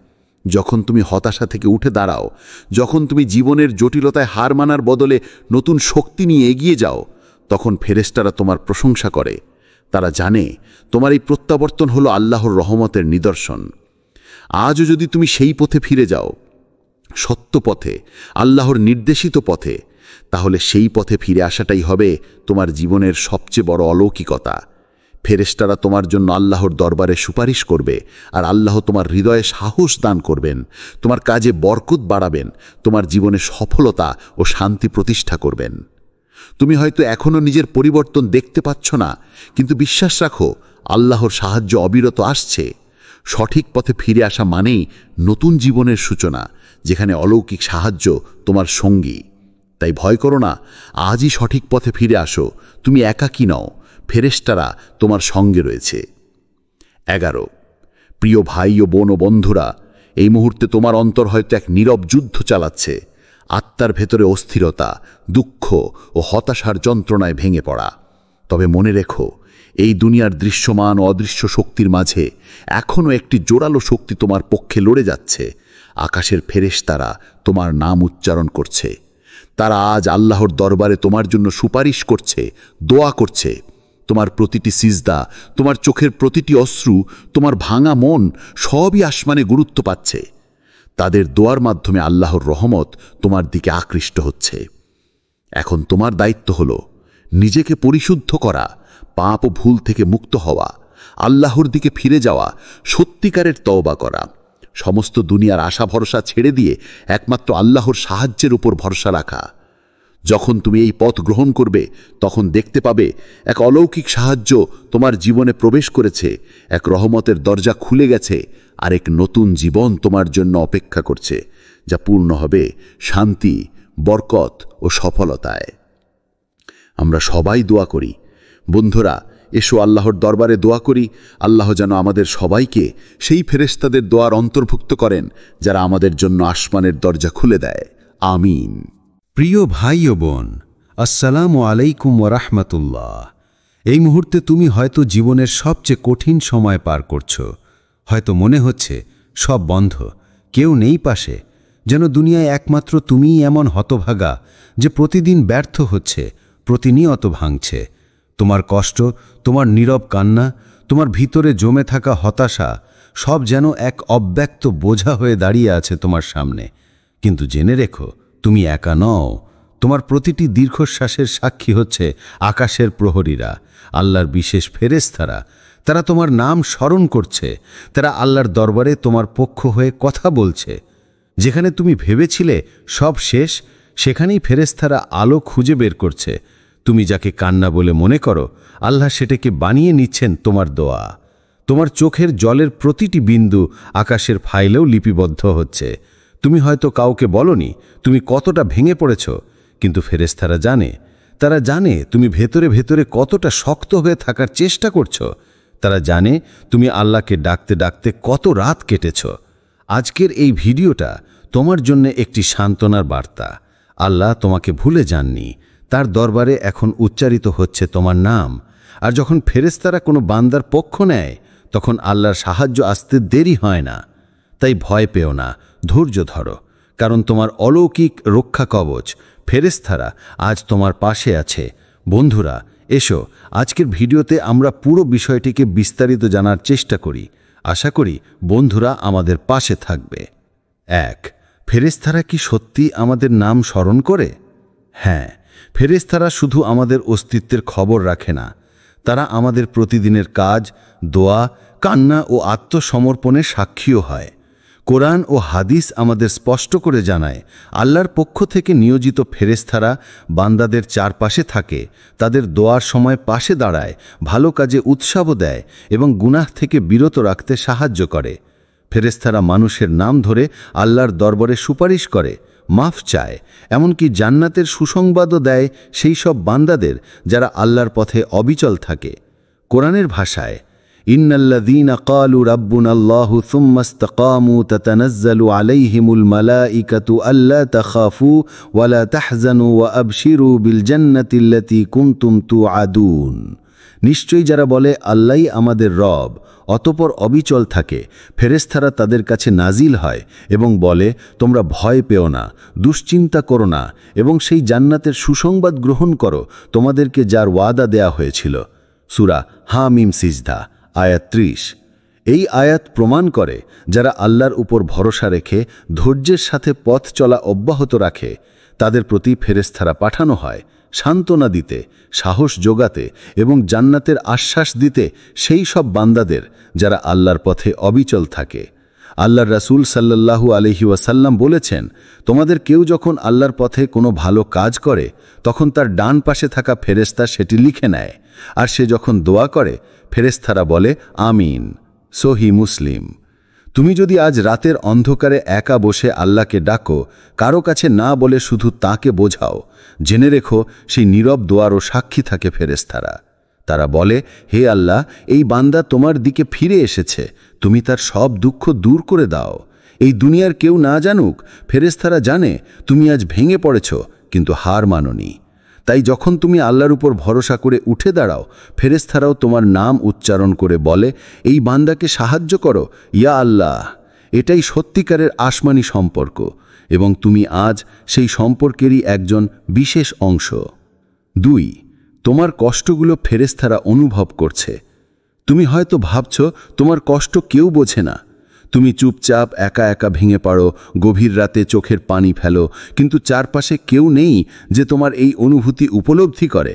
যখন তুমি হতাশা থেকে উঠে দাঁড়াও, যখন তুমি জীবনের জটিলতায় হার মানার বদলে নতুন শক্তি নিয়ে এগিয়ে যাও, তখন ফেরেশতারা তোমার প্রশংসা করে। তারা জানে তোমার এই প্রত্যাবর্তন হলো আল্লাহর রহমতের নিদর্শন। আজও যদি তুমি সেই পথে ফিরে যাও, সত্য পথে, আল্লাহর নির্দেশিত পথে, তাহলে সেই পথে ফিরে আসাটাই হবে তোমার জীবনের সবচেয়ে বড় অলৌকিকতা। ফেরেশতারা তোমার জন্য আল্লাহর দরবারে সুপারিশ করবে, আর আল্লাহ তোমার হৃদয়ে সাহস দান করবেন, তোমার কাজে বরকত বাড়াবেন, তোমার জীবনে সফলতা ও শান্তি প্রতিষ্ঠা করবেন। তুমি হয়তো এখনো নিজের পরিবর্তন দেখতে পাচ্ছ না, কিন্তু বিশ্বাস রাখো, আল্লাহর সাহায্য অবিরত আসছে। সঠিক পথে ফিরে আসা মানেই নতুন জীবনের সূচনা, যেখানে অলৌকিক সাহায্য তোমার সঙ্গী। তাই ভয় করো না, আজই সঠিক পথে ফিরে আসো। তুমি একাকী নও, ফেরেশতারা তোমার সঙ্গে রয়েছে। 11, প্রিয় ভাই ও বোন ও বন্ধুরা, এই মুহূর্তে তোমার অন্তর হয়তো এক নীরব যুদ্ধ চালাচ্ছে। আত্মার ভেতরে অস্থিরতা, দুঃখ ও হতাশার যন্ত্রণায় ভেঙে পড়া। তবে মনে রেখো, এই দুনিয়ার দৃশ্যমান ও অদৃশ্য শক্তির মাঝে এখনও একটি জোরালো শক্তি তোমার পক্ষে লড়ে যাচ্ছে। আকাশের ফেরেশতারা তোমার নাম উচ্চারণ করছে। তারা আজ আল্লাহর দরবারে তোমার জন্য সুপারিশ করছে, দোয়া করছে। তোমার প্রতিটি সিজদা, তোমার চোখের প্রতিটি অশ্রু, তোমার ভাঙা মন সবই আসমানে গুরুত্ব পাচ্ছে। তাদের দোয়ার মাধ্যমে আল্লাহর রহমত তোমার দিকে আকৃষ্ট হচ্ছে। এখন তোমার দায়িত্ব হলো নিজেকে পরিশুদ্ধ করা, পাপ ও ভুল থেকে মুক্ত হওয়া, আল্লাহর দিকে ফিরে যাওয়া, সত্যিকারের তওবা করা, সমস্ত দুনিয়ার আশা ভরসা ছেড়ে দিয়ে একমাত্র আল্লাহর সাহায্যের উপর ভরসা রাখা। যখন তুমি এই পথ গ্রহণ করবে তখন দেখতে পাবে এক অলৌকিক সাহায্য তোমার জীবনে প্রবেশ করেছে, এক রহমতের দরজা খুলে গেছে, আর এক নতুন জীবন তোমার জন্য অপেক্ষা করছে, যা পূর্ণ হবে শান্তি, বরকত ও সফলতায়। আমরা সবাই দোয়া করি। বন্ধুরা, এসো আল্লাহর দরবারে দোয়া করি, আল্লাহ যেন আমাদের সবাইকে সেই ফেরেশতাদের দোয়ার অন্তর্ভুক্ত করেন যারা আমাদের জন্য আসমানের দরজা খুলে দেয়। আমিন। প্রিয় ভাই ও বোন, আসসালামু আলাইকুম ওয়ারাহমাতুল্লাহ। এই মুহূর্তে তুমি হয়তো জীবনের সবচেয়ে কঠিন সময় পার করছো। হয়তো মনে হচ্ছে সব বন্ধ, কেউ নেই পাশে, যেন দুনিয়ায় একমাত্র তুমিই এমন হতভাগা যে প্রতিদিন ব্যর্থ হচ্ছে, প্রতিনিয়ত ভাঙছে। তোমার কষ্ট, তোমার নীরব কান্না, তোমার ভিতরে জমে থাকা হতাশা সব যেন এক অব্যক্ত বোঝা হয়ে দাঁড়িয়ে আছে তোমার সামনে। কিন্তু জেনে রেখো, তুমি একা নও। তোমার প্রতিটি দীর্ঘশ্বাসের সাক্ষী হচ্ছে আকাশের প্রহরীরা, আল্লাহর বিশেষ ফেরেশতারা। তারা তোমার নাম স্মরণ করছে, তারা আল্লাহর দরবারে তোমার পক্ষ হয়ে কথা বলছে। যেখানে তুমি ভেবেছিলে সব শেষ, সেখানেই ফেরেশতারা আলো খুঁজে বের করছে। তুমি যাকে কান্না বলে মনে করো, আল্লাহ সেটাকে বানিয়ে নিচ্ছেন তোমার দোয়া। তোমার চোখের জলের প্রতিটি বিন্দু আকাশের ফাইলেও লিপিবদ্ধ হচ্ছে। তুমি হয়তো কাউকে বলনি তুমি কতটা ভেঙে পড়েছ, কিন্তু ফেরেশতারা জানে। তারা জানে তুমি ভেতরে ভেতরে কতটা শক্ত হয়ে থাকার চেষ্টা করছো। তারা জানে তুমি আল্লাহকে ডাকতে ডাকতে কত রাত কেটেছ। আজকের এই ভিডিওটা তোমার জন্য একটি সান্ত্বনার বার্তা। আল্লাহ তোমাকে ভুলে যাননি, তার দরবারে এখন উচ্চারিত হচ্ছে তোমার নাম। আর যখন ফেরেশতারা কোনো বান্দার পক্ষ নেয়, তখন আল্লাহর সাহায্য আসতে দেরি হয় না। তাই ভয় পেও না, ধৈর্য ধরো, কারণ তোমার অলৌকিক রক্ষা কবচ ফেরেশতারা আজ তোমার পাশে আছে। বন্ধুরা, এসো আজকের ভিডিওতে আমরা পুরো বিষয়টিকে বিস্তারিত জানার চেষ্টা করি। আশা করি বন্ধুরা আমাদের পাশে থাকবে। 1. ফেরেশতারা কি সত্যি আমাদের নাম স্মরণ করে? হ্যাঁ, ফেরেশতারা শুধু আমাদের অস্তিত্বের খবর রাখে না, তারা আমাদের প্রতিদিনের কাজ, দোয়া, কান্না ও আত্মসমর্পণের সাক্ষীও হয়। কোরআন ও হাদিস আমাদের স্পষ্ট করে জানায়, আল্লাহর পক্ষ থেকে নিয়োজিত ফেরেশতারা বান্দাদের চারপাশে থাকে, তাদের দোয়ার সময় পাশে দাঁড়ায়, ভালো কাজে উৎসাহ দেয় এবং গুনাহ থেকে বিরত রাখতে সাহায্য করে। ফেরেশতারা মানুষের নাম ধরে আল্লাহর দরবারে সুপারিশ করে, মাফ চায়, এমনকি জান্নাতের সুসংবাদও দেয় সেই সব বান্দাদের যারা আল্লাহর পথে অবিচল থাকে। কোরআনের ভাষায়, ইন্নাল্লাযীনা ক্বালু রাব্বুনাল্লাহু সুম্মা ইসতাকামু তাতানাজ্জালু আলাইহিমুল মালাঈকাতু আল্লা তাখাফু ওয়া লা তাহজানু ওয়া আবশিরু বিল জান্নাতিল্লাতী কুনতুম তুআদুন। নিশ্চয়ই যারা বলে আল্লাহই আমাদের রব, অতঃপর অবিচল থাকে, ফেরেশতারা তাদের কাছে নাজিল হয় এবং বলে, তোমরা ভয় পেও না, দুশ্চিন্তা করো না এবং সেই জান্নাতের সুসংবাদ গ্রহণ করো তোমাদেরকে যার ওয়াদা দেয়া হয়েছিল। সূরা হামিম সিজদা, আয়াত 30। এই আয়াত প্রমাণ করে যারা আল্লাহর উপর ভরসা রেখে ধৈর্যের সাথে পথ চলা অব্যাহত রাখে, তাদের প্রতি ফেরেশতারা পাঠানো হয় সান্ত্বনা দিতে, সাহস যোগাতে এবং জান্নাতের আশ্বাস দিতে সেই সব বান্দাদের যারা আল্লাহর পথে অবিচল থাকে। আল্লাহর রাসূল সাল্লাল্লাহু আলাইহি ওয়াসাল্লাম বলেছেন, তোমাদের কেউ যখন আল্লাহর পথে কোনো ভালো কাজ করে, তখন তার ডান পাশে থাকা ফেরেশতা সেটি লিখে নেয়, আর সে যখন দোয়া করে ফেরেশতারা বলে আমিন। সহিহ মুসলিম। তুমি যদি আজ রাতের অন্ধকারে একা বসে আল্লাহকে ডাকো, কারো কাছে না বলে শুধু তাকে বোঝাও, জেনে রেখো সেই নীরব দোয়ারও সাক্ষী থাকে ফেরেশতারা। তারা বলে, হে আল্লাহ, এই বান্দা তোমার দিকে ফিরে এসেছে, তুমি তার সব দুঃখ দূর করে দাও। এই দুনিয়ার কেউ না জানুক, ফেরেশতারা জানে তুমি আজ ভেঙে পড়েছ, কিন্তু হার মানোনি। তাই যখন তুমি আল্লাহর উপর ভরসা করে উঠে দাঁড়াও, ফেরেশতারাও তোমার নাম উচ্চারণ করে বলে, এই বান্দাকে সাহায্য করো ইয়া আল্লাহ। এটাই সত্যিকারের আসমানি সম্পর্ক, এবং তুমি আজ সেই সম্পর্কেরই একজন বিশেষ অংশ। 2. তোমার কষ্টগুলো ফেরেশতারা অনুভব করছে। তুমি হয়তো ভাবছ তোমার কষ্ট কেউ বোঝে না। তুমি চুপচাপ একা একা ভেঙে পড়ো, গভীর রাতে চোখের পানি ফেলো, কিন্তু চারপাশে কেউ নেই যে তোমার এই অনুভূতি উপলব্ধি করে।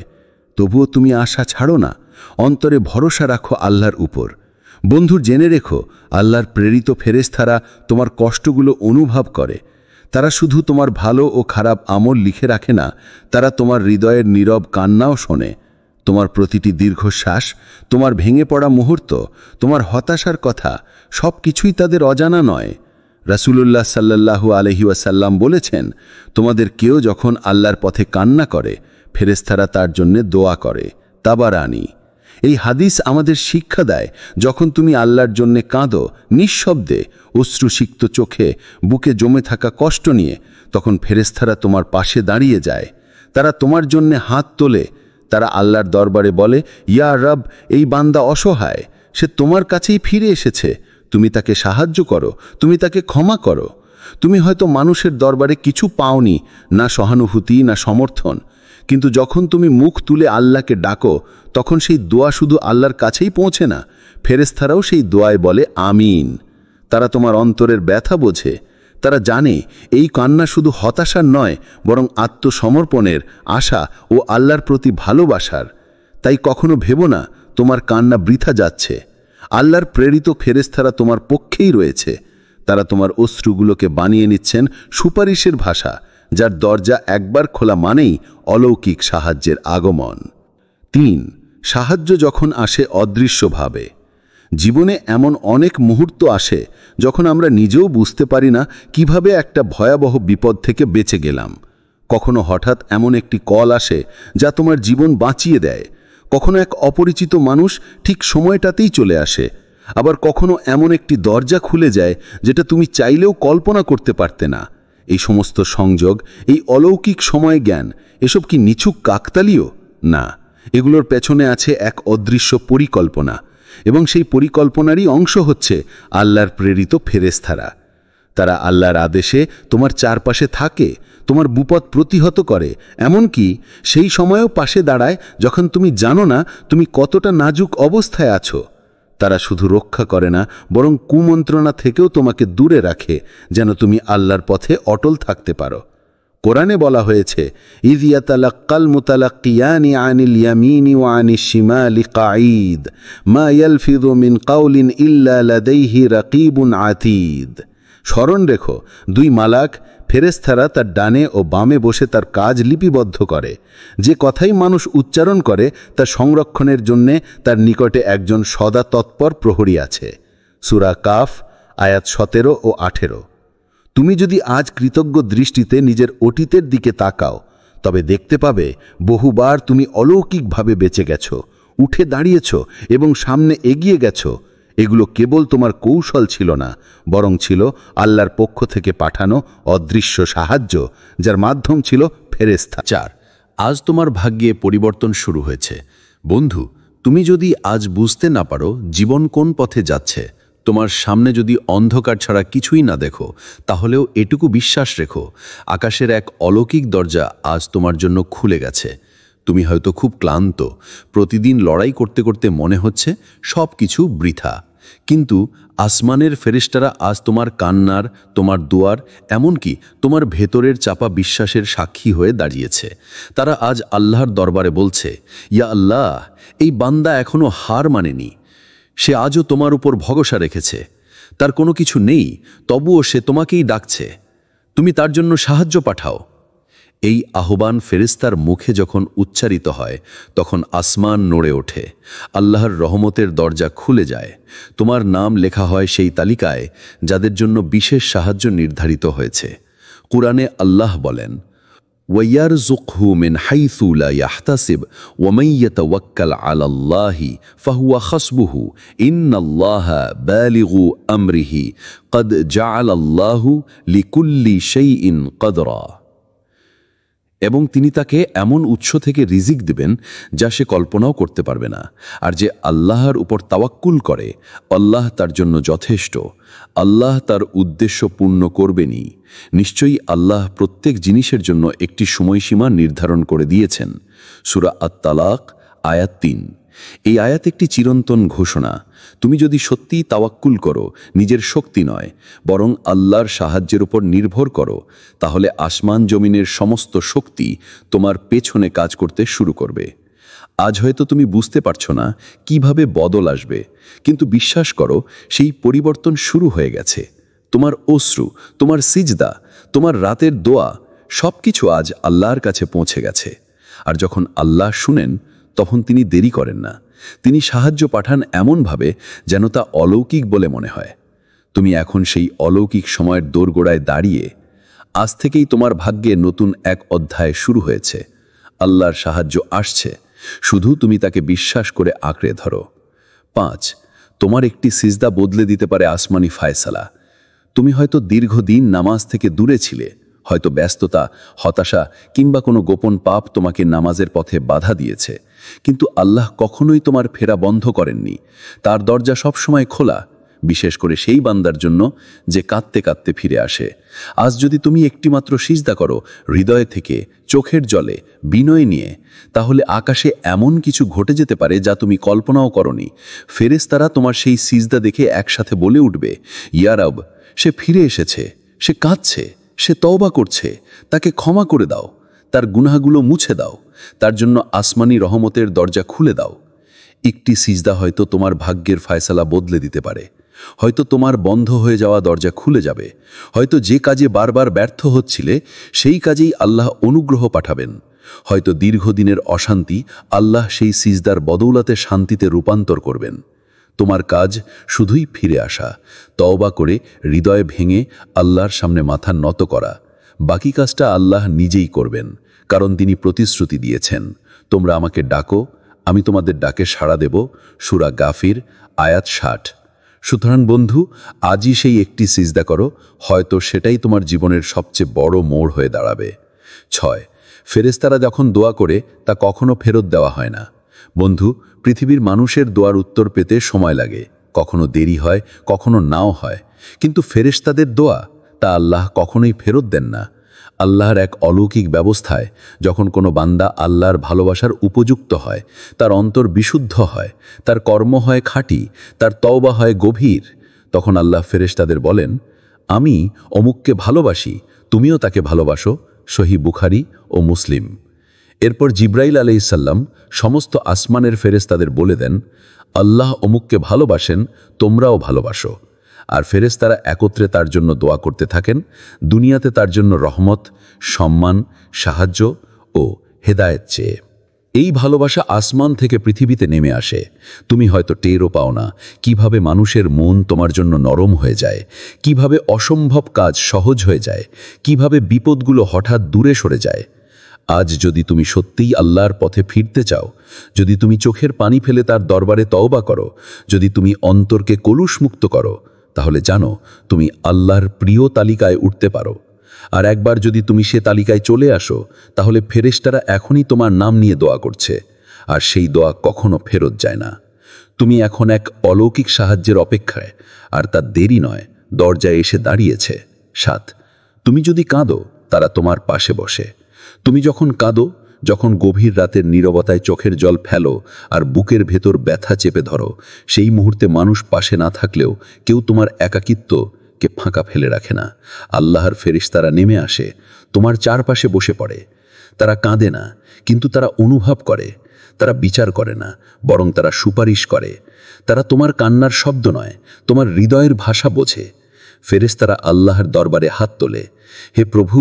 তবুও তুমি আশা ছাড়ো না, অন্তরে ভরসা রাখো আল্লাহর উপর। বন্ধু, জেনে রেখো, আল্লাহর প্রেরিত ফেরেশতারা তোমার কষ্টগুলো অনুভব করে। তারা শুধু তোমার ভালো ও খারাপ আমল লিখে রাখে না, তারা তোমার হৃদয়ের নীরব কান্নাও শোনে। তোমার প্রতিটি দীর্ঘশ্বাস, তোমার ভেঙে পড়া মুহূর্ত, তোমার হতাশার কথা, সব কিছুই তাদের অজানা নয়। রাসূলুল্লাহ সাল্লাল্লাহু আলাইহি ওয়াসাল্লাম বলেছেন, তোমাদের কেউ যখন আল্লাহর পথে কান্না করে, ফেরেশতারা তার জন্য দোয়া করে। তাবারানী। এই হাদিস আমাদের শিক্ষা দেয়, যখন তুমি আল্লাহর জন্য কাঁদো নিঃশব্দে, অশ্রুসিক্ত চোখে, বুকে জমে থাকা কষ্ট নিয়ে, তখন ফেরেশতারা তোমার পাশে দাঁড়িয়ে যায়। তারা তোমার জন্য হাত তোলে। তারা আল্লাহর দরবারে বলে, ইয়া রব, এই বান্দা অসহায়, সে তোমার কাছেই ফিরে এসেছে। তুমি তাকে সাহায্য করো, তুমি তাকে ক্ষমা করো। তুমি হয়তো মানুষের দরবারে কিছু পাওনি, না সহানুভূতি, না সমর্থন, কিন্তু যখন তুমি মুখ তুলে আল্লাহকে ডাকো, তখন সেই দোয়া শুধু আল্লাহর কাছেই পৌঁছে না, ফেরেশতারাও সেই দোয়ায় বলে আমিন। তারা তোমার অন্তরের ব্যথা বোঝে। তারা জানে এই কান্না শুধু হতাশার নয়, বরং আত্মসমর্পণের, আশা ও আল্লাহর প্রতি ভালোবাসার। তাই কখনো ভেবো না তোমার কান্না বৃথা যাচ্ছে। আল্লাহর প্রেরিত ফেরেশতারা তোমার পক্ষেই রয়েছে। তারা তোমার অশ্রুগুলোকে বানিয়ে নিচ্ছেন সুপারিশের ভাষা, যার দরজা একবার খোলা মানেই অলৌকিক সাহায্যের আগমন। 3. সাহায্য যখন আসে অদৃশ্যভাবে। জীবনে এমন অনেক মুহূর্ত আসে যখন আমরা নিজেও বুঝতে পারি না কিভাবে একটা ভয়াবহ বিপদ থেকে বেঁচে গেলাম। কখনো হঠাৎ এমন একটি কল আসে যা তোমার জীবন বাঁচিয়ে দেয়। কখনো এক অপরিচিত মানুষ ঠিক সময়টাতেই চলে আসে। আবার কখনো এমন একটি দরজা খুলে যায় যেটা তুমি চাইলেও কল্পনা করতে পারতে না। এই সমস্ত সংযোগ, এই অলৌকিক সময় জ্ঞান, এসব কি নিছক কাকতালীয়? না, এগুলোর পেছনে আছে এক অদৃশ্য পরিকল্পনা, এবং সেই পরিকল্পনারই অংশ হচ্ছে আল্লাহর প্রেরিত ফেরেশতারা। তারা আল্লাহর আদেশে তোমার চারপাশে থাকে, তোমার বিপদ প্রতিহত করে, এমনকি সেই সময়েও পাশে দাঁড়ায় যখন তুমি জানো না তুমি কতটা নাজুক অবস্থায় আছো। তারা শুধু রক্ষা করে না, বরং কুমন্ত্রণা থেকেও তোমাকে দূরে রাখে, যেন তুমি আল্লাহর পথে অটল থাকতে পারো। কোরআনে বলা হয়েছে, ইয ইয়াতালাক্কাল মুতালাক্কিয়ানি আনিল ইয়ামিনি ওয়া আনিশ শিমালি কাঈদ মা ইয়ালফিযু মিন কাওলিন ইল্লা লাদাইহি রাকীবুন আতীদ। স্মরণ রেখো, দুই মালাক ফেরেশতারা তার ডানে ও বামে বসে তার কাজ লিপিবদ্ধ করে। যে কথাই মানুষ উচ্চারণ করে তার সংরক্ষণের জন্যে তার নিকটে একজন সদা তৎপর প্রহরী আছে। সূরা কাফ আয়াত 17 ও 18। তুমি যদি আজ কৃতজ্ঞ দৃষ্টিতে নিজের অতীতের দিকে তাকাও, তবে দেখতে পাবে বহুবার তুমি অলৌকিকভাবে বেঁচে গেছো, উঠে দাঁড়িয়েছ এবং সামনে এগিয়ে গেছো। এগুলো কেবল তোমার কৌশল ছিল না, বরং ছিল আল্লাহর পক্ষ থেকে পাঠানো অদৃশ্য সাহায্য, যার মাধ্যম ছিল ফেরেশতা। 4. আজ তোমার ভাগ্যে পরিবর্তন শুরু হয়েছে। বন্ধু, তুমি যদি আজ বুঝতে না পারো জীবন কোন পথে যাচ্ছে, তোমার সামনে যদি অন্ধকার ছাড়া কিছুই না দেখো, তাহলেও এটুকু বিশ্বাস রেখো, আকাশের এক অলৌকিক দরজা আজ তোমার জন্য খুলে গেছে। তুমি হয়তো খুব ক্লান্ত, প্রতিদিন লড়াই করতে করতে মনে হচ্ছে সব কিছু বৃথা, কিন্তু আসমানের ফেরেশতারা আজ তোমার কান্নার, তোমার দুয়ার, এমনকি তোমার ভেতরের চাপা বিশ্বাসের সাক্ষী হয়ে দাঁড়িয়েছে। তারা আজ আল্লাহর দরবারে বলছে, ইয়া আল্লাহ, এই বান্দা এখনো হার মানেনি। সে আজও তোমার উপর ভরসা রেখেছে। তার কোনো কিছু নেই, তবুও সে তোমাকেই ডাকছে। তুমি তার জন্য সাহায্য পাঠাও। এই আহ্বান ফেরেশতার মুখে যখন উচ্চারিত হয়, তখন আসমান নড়ে ওঠে, আল্লাহর রহমতের দরজা খুলে যায়। তোমার নাম লেখা হয় সেই তালিকায় যাদের জন্য বিশেষ সাহায্য নির্ধারিত হয়েছে। কুরআনে আল্লাহ বলেন, ওয়ায়ারযুকহু মিন হাইসু লা ইয়াহতাসিব ওয়া মান ইয়াতাওয়াক্কাল আলাল্লাহি ফাহুয়া হাসবুহু ইন্নাল্লাহা বালিগু আমরিহি ক্বাদ জাআলাল্লাহু লিকুল্লি শাইইন কদরা। এবং তিনি তাকে এমন উৎস থেকে রিজিক দিবেন যা সে কল্পনাও করতে পারবে না। আর যে আল্লাহর উপর তাওয়াক্কুল করে, আল্লাহ তার জন্য যথেষ্ট। আল্লাহ তার উদ্দেশ্য পূর্ণ করবেনই। নিশ্চয়ই আল্লাহ প্রত্যেক জিনিসের জন্য একটি সময়সীমা নির্ধারণ করে দিয়েছেন। সূরা আত-তালাক আয়াত 3। এই আয়াত একটি চিরন্তন ঘোষণা। তুমি যদি সত্যিই তাওয়াক্কুল করো, নিজের শক্তি নয় বরং আল্লাহর সাহায্যের উপর নির্ভর করো, তাহলে আসমান জমিনের সমস্ত শক্তি তোমার পেছনে কাজ করতে শুরু করবে। আজ হয়তো তুমি বুঝতে পারছো না কিভাবে বদল আসবে, কিন্তু বিশ্বাস করো, সেই পরিবর্তন শুরু হয়ে গেছে। তোমার অশ্রু, তোমার সিজদা, তোমার রাতের দোয়া সবকিছু আজ আল্লাহর কাছে পৌঁছে গেছে। আর যখন আল্লাহ শুনেন তখন তিনি দেরি করেন না, তিনি সাহায্য পাঠান এমনভাবে যেন তা অলৌকিক বলে মনে হয়। তুমি এখন সেই অলৌকিক সময়ের দোরগোড়ায় দাঁড়িয়ে। আজ থেকেই তোমার ভাগ্যে নতুন এক অধ্যায় শুরু হয়েছে। আল্লাহর সাহায্য আসছে, শুধু তুমি তাকে বিশ্বাস করে আঁকড়ে ধরো। 5, তোমার একটি সিজদা বদলে দিতে পারে আসমানি ফায়সালা। তুমি হয়তো দীর্ঘদিন নামাজ থেকে দূরে ছিলে, হয়তো ব্যস্ততা, হতাশা কিংবা কোনো গোপন পাপ তোমাকে নামাজের পথে বাধা দিয়েছে, কিন্তু আল্লাহ কখনোই তোমার ফেরা বন্ধ করেননি। তার দরজা সবসময় খোলা, বিশেষ করে সেই বান্দার জন্য যে কাঁদতে কাঁদতে ফিরে আসে। আজ যদি তুমি একটিমাত্র সিজদা করো হৃদয় থেকে, চোখের জলে, বিনয় নিয়ে, তাহলে আকাশে এমন কিছু ঘটে যেতে পারে যা তুমি কল্পনাও করনি। ফেরেশতারা তোমার সেই সিজদা দেখে একসাথে বলে উঠবে, ইয়া রব, সে ফিরে এসেছে, সে কাঁদছে, সে তওবা করছে, তাকে ক্ষমা করে দাও, তার গুনাহগুলো মুছে দাও, তার জন্য আসমানি রহমতের দরজা খুলে দাও। একটি সিজদা হয়তো তোমার ভাগ্যের ফয়সালা বদলে দিতে পারে। হয়তো তোমার বন্ধ হয়ে যাওয়া দরজা খুলে যাবে, হয়তো যে কাজে বারবার ব্যর্থ হচ্ছিলে সেই কাজেই আল্লাহ অনুগ্রহ পাঠাবেন, হয়তো দীর্ঘদিনের অশান্তি আল্লাহ সেই সিজদার বদৌলতে শান্তিতে রূপান্তর করবেন। তোমার কাজ শুধুই ফিরে আসা, তওবা করে হৃদয় ভেঙে আল্লাহর সামনে মাথা নত করা। বাকি কাজটা আল্লাহ নিজেই করবেন, কারণ তিনি প্রতিশ্রুতি দিয়েছেন, তোমরা আমাকে ডাকো, আমি তোমাদের ডাকে সাড়া দেব। সূরা গাফির আয়াত 60। সুতরাং বন্ধু, আজই সেই একটি সিজদা করো, হয়তো সেটাই তোমার জীবনের সবচেয়ে বড় মোড় হয়ে দাঁড়াবে। 6, ফেরেশতারা যখন দোয়া করে তা কখনো ফেরত দেওয়া হয় না। বন্ধু, পৃথিবীর মানুষের দোয়ার উত্তর পেতে সময় লাগে, কখনো দেরি হয়, কখনো নাও হয়, কিন্তু ফেরেশতাদের দোয়া তা আল্লাহ কখনোই ফেরত দেন না। আল্লাহর এক অলৌকিক ব্যবস্থায় যখন কোনো বান্দা আল্লাহর ভালোবাসার উপযুক্ত হয়, তার অন্তর বিশুদ্ধ হয়, তার কর্ম হয় খাঁটি, তার তওবা হয় গভীর, তখন আল্লাহ ফেরেশতাদের বলেন, আমি অমুককে ভালোবাসি, তুমিও তাকে ভালোবাসো। সহিহ বুখারী ও মুসলিম। এরপর জিব্রাইল আলাইহিসসালাম সমস্ত আসমানের ফেরেশতাদের বলে দেন, আল্লাহ অমুককে ভালোবাসেন, তোমরাও ভালোবাসো। আর ফেরেশতারা একত্রে তার জন্য দোয়া করতে থাকেন, দুনিয়াতে তার জন্য রহমত, সম্মান, সাহায্য ও হেদায়েত চেয়ে। এই ভালোবাসা আসমান থেকে পৃথিবীতে নেমে আসে। তুমি হয়তো টেরও পাও না কিভাবে মানুষের মন তোমার জন্য নরম হয়ে যায়, কিভাবে অসম্ভব কাজ সহজ হয়ে যায়, কিভাবে বিপদগুলো হঠাৎ দূরে সরে যায়। আজ যদি তুমি সত্যিই আল্লাহর পথে ফিরতে চাও, যদি তুমি চোখের পানি ফেলে তার দরবারে তওবা করো, যদি তুমি অন্তরকে কলুষমুক্ত করো, তাহলে জানো তুমি আল্লাহর প্রিয় তালিকায় উঠতে পারো। আর একবার যদি তুমি সে তালিকায় চলে আসো, তাহলে ফেরেশতারা এখনই তোমার নাম নিয়ে দোয়া করছে, আর সেই দোয়া কখনো ফেরত যায় না। তুমি এখন এক অলৌকিক সাহায্যের অপেক্ষায়, আর তার দেরি নয়, দরজায় এসে দাঁড়িয়েছে। 7, তুমি যদি কাঁদো, তারা তোমার পাশে বসে। তুমি যখন কাঁদো, যখন গভীর রাতের নীরবতায় চোখের জল ফেলো আর বুকের ভেতর ব্যথা চেপে ধরো, সেই মুহূর্তে মানুষ পাশে না থাকলেও কেউ তোমার একাকিত্বকে ফাঁকা ফেলে রাখে না। আল্লাহর ফেরেশতারা নেমে আসে, তোমার চারপাশে বসে পড়ে। তারা কাঁদে না, কিন্তু তারা অনুভব করে। তারা বিচার করে না, বরং তারা সুপারিশ করে। তারা তোমার কান্নার শব্দ নয়, তোমার হৃদয়ের ভাষা বোঝে। ফেরেশতারা আল্লাহর দরবারে হাত তোলে, হে প্রভু,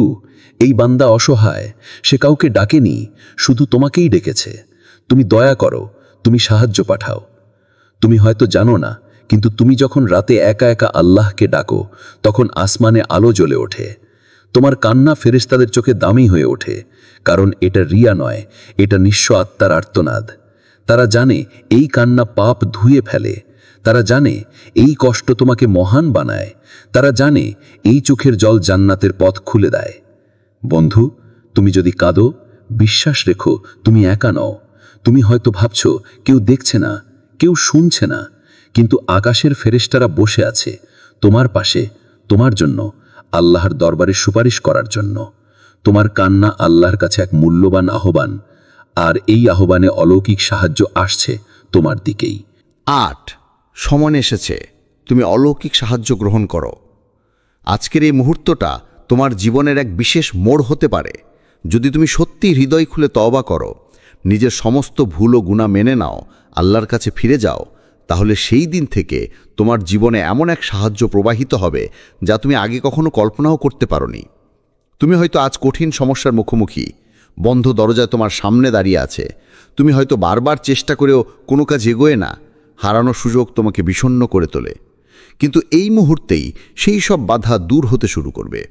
এই বান্দা অসহায়, সে কাউকে ডাকেনি, শুধু তোমাকেই ডেকেছে। তুমি দয়া করো, তুমি সাহায্য পাঠাও। তুমি হয়তো জানো না, কিন্তু তুমি যখন রাতে একা একা আল্লাহকে ডাকো, তখন আসমানে আলো জ্বলে ওঠে। তোমার কান্না ফেরেশতাদের চোখে দামি হয়ে ওঠে, কারণ এটা রিয়া নয়, এটা নিঃস্ব আত্মার আর্তনাদ। তারা জানে এই কান্না পাপ ধুয়ে ফেলে, তারা জানে এই কষ্ট তোমাকে মহান বানায়, তারা জানে এই চোখের জল জান্নাতের পথ খুলে দেয়। বন্ধু, তুমি যদি কাঁদো, বিশ্বাস রেখো তুমি একা নও। তুমি হয়তো ভাবছো কেউ দেখছে না, কেউ শুনছে না, কিন্তু আকাশের ফেরেশতারা বসে আছে তোমার পাশে, তোমার জন্য, আল্লাহর দরবারে সুপারিশ করার জন্য। তোমার কান্না আল্লাহর কাছে এক মূল্যবান আহ্বান, আর এই আহ্বানে অলৌকিক সাহায্য আসছে তোমার দিকেই। 8, সময় এসেছে তুমি অলৌকিক সাহায্য গ্রহণ করো। আজকের এই মুহূর্তটা তোমার জীবনের এক বিশেষ মোড় হতে পারে। যদি তুমি সত্যি হৃদয় খুলে তওবা করো, নিজের সমস্ত ভুল ও গুনাহ মেনে নাও, আল্লাহর কাছে ফিরে যাও, তাহলে সেই দিন থেকে তোমার জীবনে এমন এক সাহায্য প্রবাহিত হবে যা তুমি আগে কখনো কল্পনাও করতে পারোনি। তুমি হয়তো আজ কঠিন সমস্যার মুখোমুখি, বন্ধ দরজায় তোমার সামনে দাঁড়িয়ে আছে। তুমি হয়তো বারবার চেষ্টা করেও কোনো কাজ এগোয় না, হারানো সুযোগ তোমাকে বিষণ্ণ করে তোলে। কিন্তু এই মুহূর্তেই সেই সব বাধা দূর হতে শুরু করবে।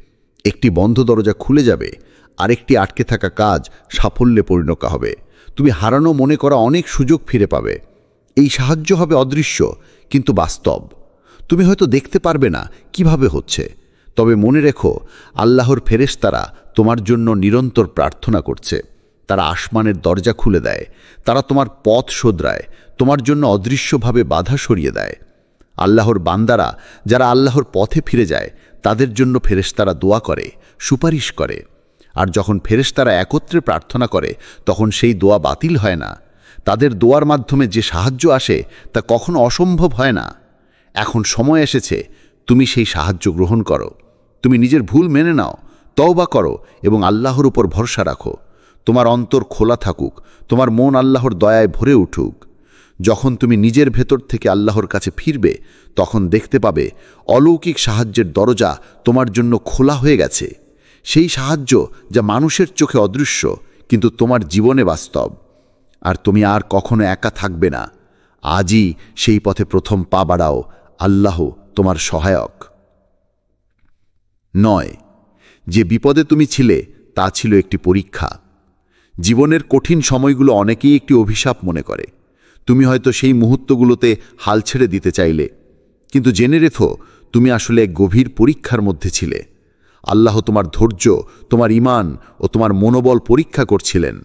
একটি বন্ধ দরজা খুলে যাবে, আরেকটি আটকে থাকা কাজ সাফল্যে পরিণত হবে। তুমি হারানো মনে করা অনেক সুযোগ ফিরে পাবে। এই সাহায্য হবে অদৃশ্য কিন্তু বাস্তব। তুমি হয়তো দেখতে পারবে না কিভাবে হচ্ছে, তবে মনে রেখো, আল্লাহর ফেরেশতারা তোমার জন্য নিরন্তর প্রার্থনা করছে। তারা আসমানের দরজা খুলে দেয়, তারা তোমার পথ শোধরায়, তোমার জন্য অদৃশ্যভাবে বাধা সরিয়ে দেয়। আল্লাহর বান্দারা যারা আল্লাহর পথে ফিরে যায়, তাদের জন্য ফেরেশতারা দোয়া করে, সুপারিশ করে। আর যখন ফেরেশতারা একত্রে প্রার্থনা করে, তখন সেই দোয়া বাতিল হয় না। তাদের দোয়ার মাধ্যমে যে সাহায্য আসে তা কখনো অসম্ভব হয় না। এখন সময় এসেছে তুমি সেই সাহায্য গ্রহণ করো। তুমি নিজের ভুল মেনে নাও, তওবা করো এবং আল্লাহর উপর ভরসা রাখো। তোমার অন্তর খোলা থাকুক, তোমার মন আল্লাহর দয়ায় ভরে উঠুক। যখন তুমি নিজের ভেতর থেকে আল্লাহর কাছে ফিরবে, তখন দেখতে পাবে অলৌকিক সাহায্যের দরজা তোমার জন্য খোলা হয়ে গেছে। সেই সাহায্য যা মানুষের চোখে অদৃশ্য কিন্তু তোমার জীবনে বাস্তব। আর তুমি আর কখনো একা থাকবে না। আজই সেই পথে প্রথম পা বাড়াও, আল্লাহ তোমার সহায়ক। 9, যে বিপদে তুমি ছিলে তা ছিল একটি পরীক্ষা। জীবনের কঠিন সময়গুলো অনেকেই একটি অভিশাপ মনে করে। তুমি হয়তো সেই মুহূর্তগুলোতে হাল ছেড়ে দিতে চাইলে, কিন্তু জেনে রেখো, তুমি আসলে এক গভীর পরীক্ষার মধ্যে ছিলে। আল্লাহ তোমার ধৈর্য, তোমার ঈমান ও তোমার মনোবল পরীক্ষা করছিলেন।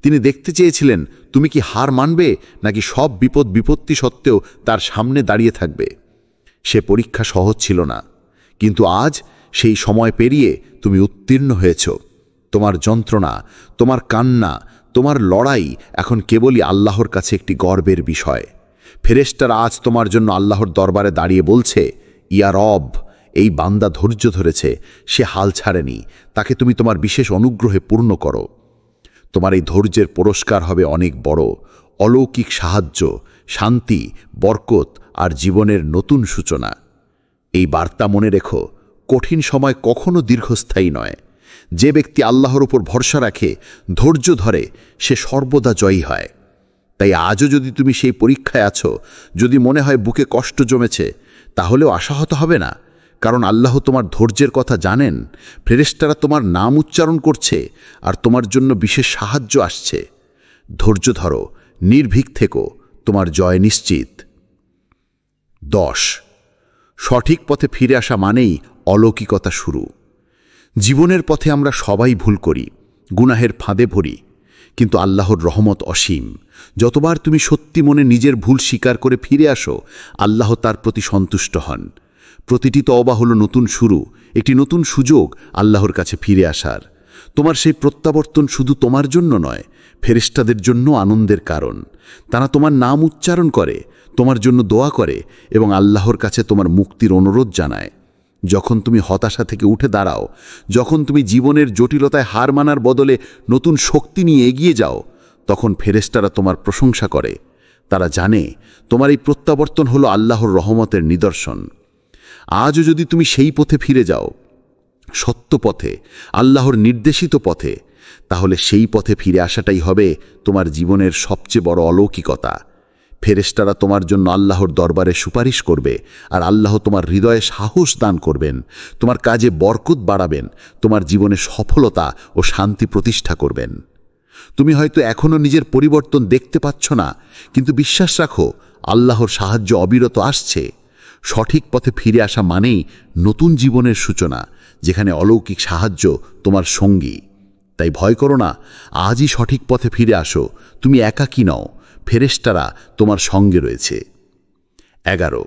তিনি দেখতে চেয়েছিলেন তুমি কি হার মানবে নাকি সব বিপদ বিপত্তি সত্ত্বেও তার সামনে দাঁড়িয়ে থাকবে। সে পরীক্ষা সহজ ছিল না, কিন্তু আজ সেই সময় পেরিয়ে তুমি উত্তীর্ণ হয়েছ। তোমার যন্ত্রণা, তোমার কান্না, তোমার লড়াই এখন কেবলই আল্লাহর কাছে একটি গর্বের বিষয়। ফেরেশতারা আজ তোমার জন্য আল্লাহর দরবারে দাঁড়িয়ে বলছে, ইয়া রব, এই বান্দা ধৈর্য ধরেছে, সে হাল ছাড়েনি, তাকে তুমি তোমার বিশেষ অনুগ্রহে পূর্ণ করো। তোমার এই ধৈর্যের পুরস্কার হবে অনেক বড়, অলৌকিক সাহায্য, শান্তি, বরকত আর জীবনের নতুন সূচনা। এই বার্তা মনে রেখো, কঠিন সময় কখনো দীর্ঘস্থায়ী নয়। যে ব্যক্তি আল্লাহর উপর ভরসা রাখে, ধৈর্য ধরে, সে সর্বদা জয়ী হয়। তাই আজও যদি তুমি সেই পরীক্ষায় আছো, যদি মনে হয় বুকে কষ্ট জমেছে, তাহলেও আশাহত হবে না, কারণ আল্লাহ তোমার ধৈর্যের কথা জানেন। ফেরেশতারা তোমার নাম উচ্চারণ করছে আর তোমার জন্য বিশেষ সাহায্য আসছে। ধৈর্য ধরো, নির্ভীক থেকো, তোমার জয় নিশ্চিত। 10, সঠিক পথে ফিরে আসা মানেই অলৌকিকতা শুরু। জীবনের পথে আমরা সবাই ভুল করি, গুনাহের ফাঁদে ভরি, কিন্তু আল্লাহর রহমত অসীম। যতবার তুমি সত্যি মনে নিজের ভুল স্বীকার করে ফিরে আসো, আল্লাহ তার প্রতি সন্তুষ্ট হন। প্রতিটি তওবা হলো নতুন শুরু, একটি নতুন সুযোগ আল্লাহর কাছে ফিরে আসার। তোমার সেই প্রত্যাবর্তন শুধু তোমার জন্য নয়, ফেরেশতাদের জন্য আনন্দের কারণ। তারা তোমার নাম উচ্চারণ করে, তোমার জন্য দোয়া করে এবং আল্লাহর কাছে তোমার মুক্তির অনুরোধ জানায়। যখন তুমি হতাশা থেকে উঠে দাঁড়াও, যখন তুমি জীবনের জটিলতায় হার মানার বদলে নতুন শক্তি নিয়ে এগিয়ে যাও, তখন ফেরেশতারা তোমার প্রশংসা করে। তারা জানে তোমার এই প্রত্যাবর্তন হলো আল্লাহর রহমতের নিদর্শন। আজও যদি তুমি সেই পথে ফিরে যাও, সত্য পথে, আল্লাহর নির্দেশিত পথে, তাহলে সেই পথে ফিরে আসাটাই হবে তোমার জীবনের সবচেয়ে বড় অলৌকিকতা। ফেরেশতারা তোমার জন্য আল্লাহর দরবারে সুপারিশ করবে আর আল্লাহ তোমার হৃদয়ে সাহস দান করবেন, তোমার কাজে বরকত বাড়াবেন, তোমার জীবনে সফলতা ও শান্তি প্রতিষ্ঠা করবেন। তুমি হয়তো এখনো নিজের পরিবর্তন দেখতে পাচ্ছ না, কিন্তু বিশ্বাস রাখো, আল্লাহর সাহায্য অবিরত আসছে। সঠিক পথে ফিরে আসা মানেই নতুন জীবনের সূচনা, যেখানে অলৌকিক সাহায্য তোমার সঙ্গী। তাই ভয় করো না, আজই সঠিক পথে ফিরে আসো। তুমি একাকী নও, ফেরেশতারা তোমার সঙ্গে রয়েছে। 11,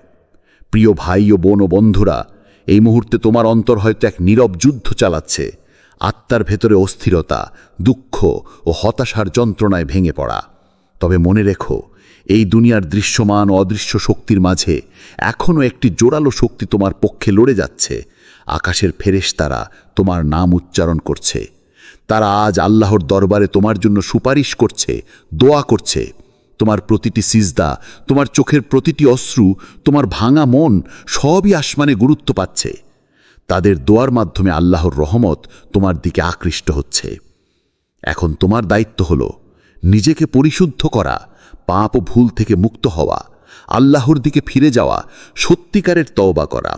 প্রিয় ভাই ও বোন ও বন্ধুরা, এই মুহূর্তে তোমার অন্তর হয়তো এক নীরব যুদ্ধ চালাচ্ছে। আত্মার ভেতরে অস্থিরতা, দুঃখ ও হতাশার যন্ত্রণায় ভেঙে পড়া। তবে মনে রেখো, এই দুনিয়ার দৃশ্যমান ও অদৃশ্য শক্তির মাঝে এখনও একটি জোরালো শক্তি তোমার পক্ষে লড়ে যাচ্ছে। আকাশের ফেরেশতারা তোমার নাম উচ্চারণ করছে। তারা আজ আল্লাহর দরবারে তোমার জন্য সুপারিশ করছে, দোয়া করছে। তোমার প্রতিটি সিজদা, তোমার চোখের প্রতিটি অশ্রু, তোমার ভাঙা মন, সবই আসমানে গুরুত্ব পাচ্ছে। তাদের দোয়ার মাধ্যমে আল্লাহর রহমত তোমার দিকে আকৃষ্ট হচ্ছে। এখন তোমার দায়িত্ব হল নিজেকে পরিশুদ্ধ করা, পাপ ও ভুল থেকে মুক্ত হওয়া, আল্লাহর দিকে ফিরে যাওয়া, সত্যিকারের তওবা করা,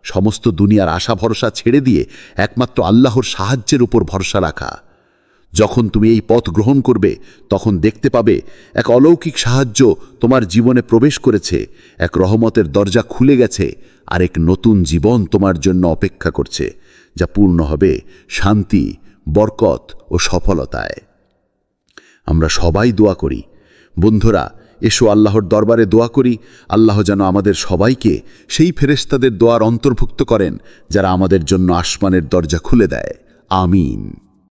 সমস্ত দুনিয়ার আশা ভরসা ছেড়ে দিয়ে একমাত্র আল্লাহর সাহায্যের উপর ভরসা রাখা। যখন তুমি এই পথ গ্রহণ করবে তখন দেখতে পাবে এক অলৌকিক সাহায্য তোমার জীবনে প্রবেশ করেছে, এক রহমতের দরজা খুলে গেছে, আর এক নতুন জীবন তোমার জন্য অপেক্ষা করছে, যা পূর্ণ হবে শান্তি, বরকত ও সফলতায়। আমরা সবাই দোয়া করি। বন্ধুরা, এসো আল্লাহর দরবারে দোয়া করি, আল্লাহ যেন আমাদের সবাইকে সেই ফেরেশতাদের দোয়ার অন্তর্ভুক্ত করেন যারা আমাদের জন্য আসমানের দরজা খুলে দেয়। আমিন।